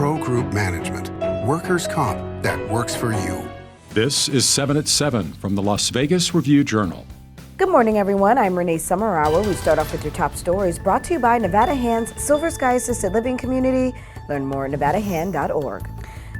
Pro Group Management. Workers' comp that works for you. This is 7 at 7 from the Las Vegas Review-Journal. Good morning, everyone. I'm Renee Summerhour. We start off with your top stories brought to you by Nevada Hand's Silver Sky Assisted Living Community. Learn more at nevadahand.org.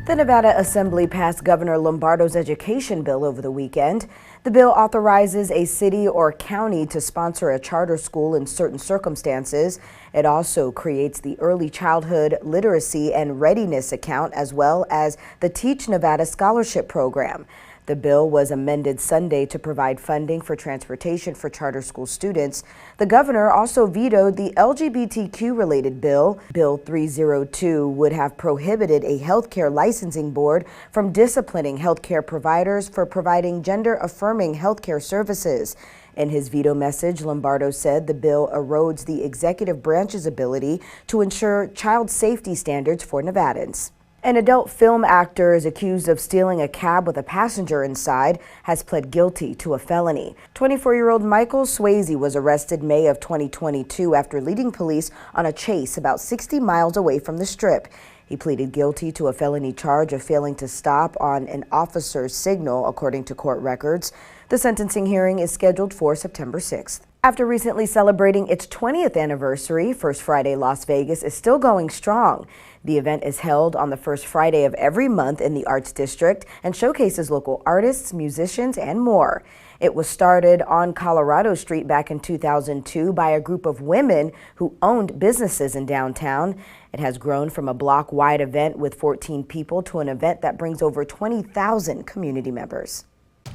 The Nevada Assembly passed Governor Lombardo's education bill over the weekend. The bill authorizes a city or county to sponsor a charter school in certain circumstances. It also creates the Early Childhood Literacy and Readiness Account, as well as the Teach Nevada Scholarship Program. The bill was amended Sunday to provide funding for transportation for charter school students. The governor also vetoed the LGBTQ-related bill. Bill 302 would have prohibited a healthcare licensing board from disciplining healthcare providers for providing gender-affirming healthcare services. In his veto message, Lombardo said the bill erodes the executive branch's ability to ensure child safety standards for Nevadans. An adult film actor is accused of stealing a cab with a passenger inside, has pled guilty to a felony. 24-year-old Michael Swayze was arrested May of 2022 after leading police on a chase about 60 miles away from the Strip. He pleaded guilty to a felony charge of failing to stop on an officer's signal, according to court records. The sentencing hearing is scheduled for September 6th. After recently celebrating its 20th anniversary, First Friday Las Vegas is still going strong. The event is held on the first Friday of every month in the Arts District and showcases local artists, musicians, and more. It was started on Colorado Street back in 2002 by a group of women who owned businesses in downtown. It has grown from a block-wide event with 14 people to an event that brings over 20,000 community members.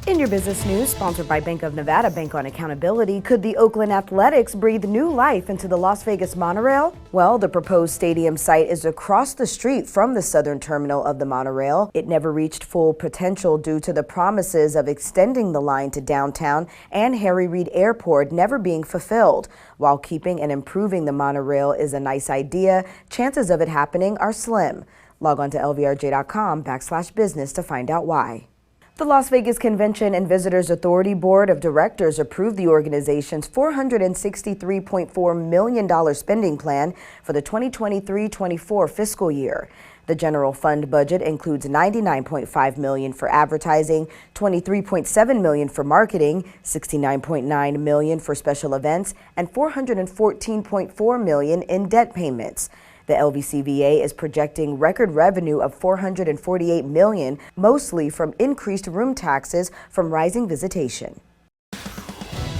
In your business news, sponsored by Bank of Nevada, Bank on Accountability, could the Oakland Athletics breathe new life into the Las Vegas monorail? Well, the proposed stadium site is across the street from the southern terminal of the monorail. It never reached full potential due to the promises of extending the line to downtown and Harry Reid Airport never being fulfilled. While keeping and improving the monorail is a nice idea, chances of it happening are slim. Log on to lvrj.com/business to find out why. The Las Vegas Convention and Visitors Authority Board of Directors approved the organization's $463.4 million spending plan for the 2023-24 fiscal year. The general fund budget includes $99.5 million for advertising, $23.7 million for marketing, $69.9 million for special events, and $414.4 million in debt payments. The LVCVA is projecting record revenue of $448 million, mostly from increased room taxes from rising visitation.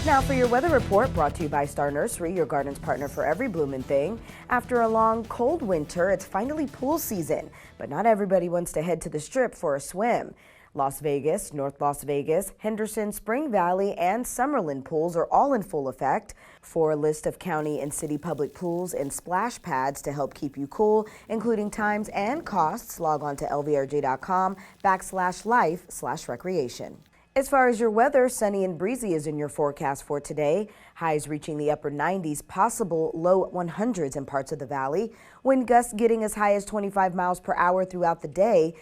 Now for your weather report, brought to you by Star Nursery, your garden's partner for every bloomin' thing. After a long, cold winter, it's finally pool season, but not everybody wants to head to the Strip for a swim. Las Vegas, North Las Vegas, Henderson, Spring Valley, and Summerlin pools are all in full effect. For a list of county and city public pools and splash pads to help keep you cool, including times and costs, log on to lvrj.com/life/recreation. As far as your weather, sunny and breezy is in your forecast for today. Highs reaching the upper 90s, possible low 100s in parts of the valley. Wind gusts getting as high as 25 miles per hour throughout the day.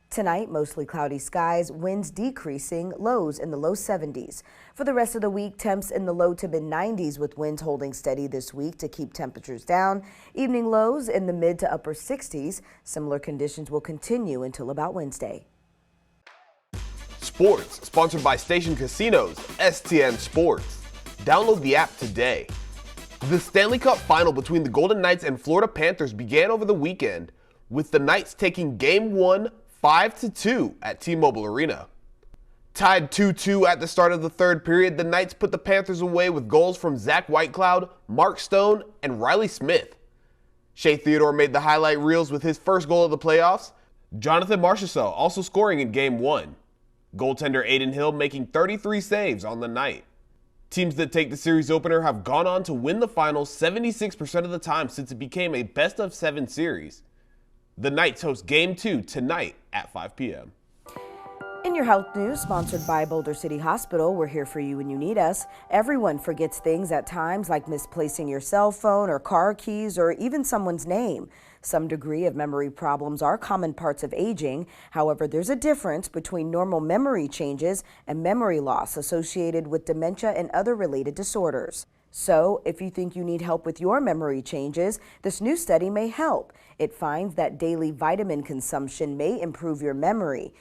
Tonight, mostly cloudy skies, winds decreasing, lows in the low 70s. For the rest of the week, temps in the low to mid 90s with winds holding steady this week to keep temperatures down. Evening lows in the mid to upper 60s. Similar conditions will continue until about Wednesday. Sports, sponsored by Station Casinos, STN Sports. Download the app today. The Stanley Cup final between the Golden Knights and Florida Panthers began over the weekend, with the Knights taking Game 1 5-2 at T-Mobile Arena. Tied 2-2 at the start of the third period, the Knights put the Panthers away with goals from Zach Whitecloud, Mark Stone, and Riley Smith. Shea Theodore made the highlight reels with his first goal of the playoffs. Jonathan Marchessault also scoring in Game 1. Goaltender Aiden Hill making 33 saves on the night. Teams that take the series opener have gone on to win the finals 76% of the time since it became a best-of-7 series. The Knights host Game 2 tonight at 5 p.m. In your health news, sponsored by Boulder City Hospital, we're here for you when you need us. Everyone forgets things at times, like misplacing your cell phone or car keys or even someone's name. Some degree of memory problems are common parts of aging. However, there's a difference between normal memory changes and memory loss associated with dementia and other related disorders. So, if you think you need help with your memory changes, this new study may help. It finds that daily vitamin consumption may improve your memory.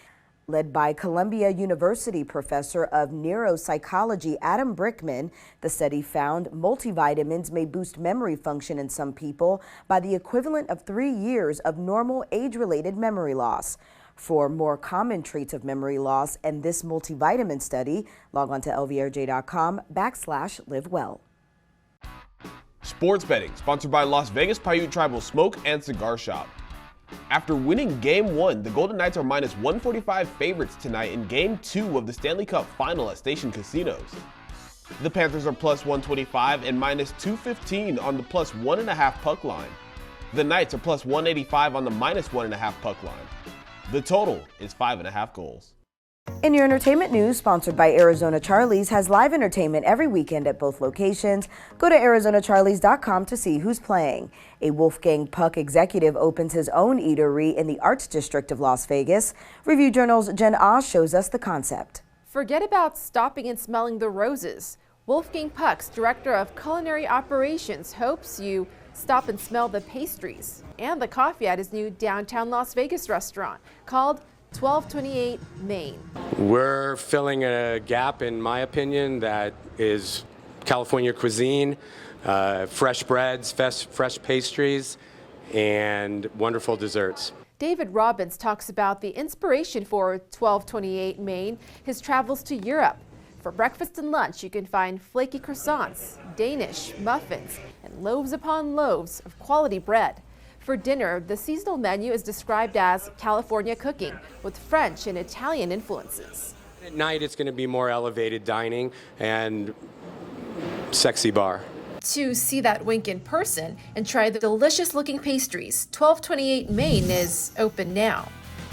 Led by Columbia University professor of neuropsychology Adam Brickman, the study found multivitamins may boost memory function in some people by the equivalent of 3 years of normal age-related memory loss. For more common traits of memory loss and this multivitamin study, log on to lvrj.com/livewell. Sports betting, sponsored by Las Vegas Paiute Tribal Smoke and Cigar Shop. After winning Game 1, the Golden Knights are minus 145 favorites tonight in Game 2 of the Stanley Cup Final at Station Casinos. The Panthers are plus 125 and minus 215 on the plus 1.5 puck line. The Knights are plus 185 on the minus 1.5 puck line. The total is 5.5 goals. In your entertainment news, sponsored by Arizona Charlie's, has live entertainment every weekend at both locations. Go to arizonacharlies.com to see who's playing. A Wolfgang Puck executive opens his own eatery in the Arts District of Las Vegas. Review Journal's Jen Oz shows us the concept. Forget about stopping and smelling the roses. Wolfgang Puck's director of culinary operations hopes you stop and smell the pastries and the coffee at his new downtown Las Vegas restaurant called 1228 Main. We're filling a gap, in my opinion, that is California cuisine, fresh breads, fresh pastries, and wonderful desserts. David Robbins talks about the inspiration for 1228 Main, his travels to Europe. For breakfast and lunch, you can find flaky croissants, Danish muffins, and loaves upon loaves of quality bread. For dinner, the seasonal menu is described as California cooking with French and Italian influences. At night, it's going to be more elevated dining and sexy bar. To see that wink in person and try the delicious looking pastries, 1228 Main is open now.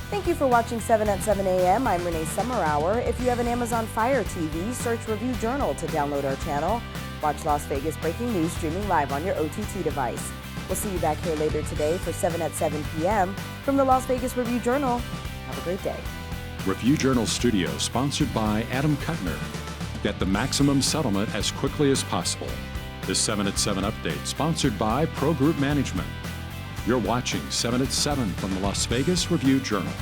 Thank you for watching 7 at 7 a.m. I'm Renee Summerhour. If you have an Amazon Fire TV, search Review Journal to download our channel. Watch Las Vegas breaking news streaming live on your OTT device. We'll see you back here later today for 7 at 7 p.m. from the Las Vegas Review Journal. Have a great day. Review Journal Studio, sponsored by Adam Kuttner. Get the maximum settlement as quickly as possible. This 7 at 7 update, sponsored by Pro Group Management. You're watching 7 at 7 from the Las Vegas Review Journal.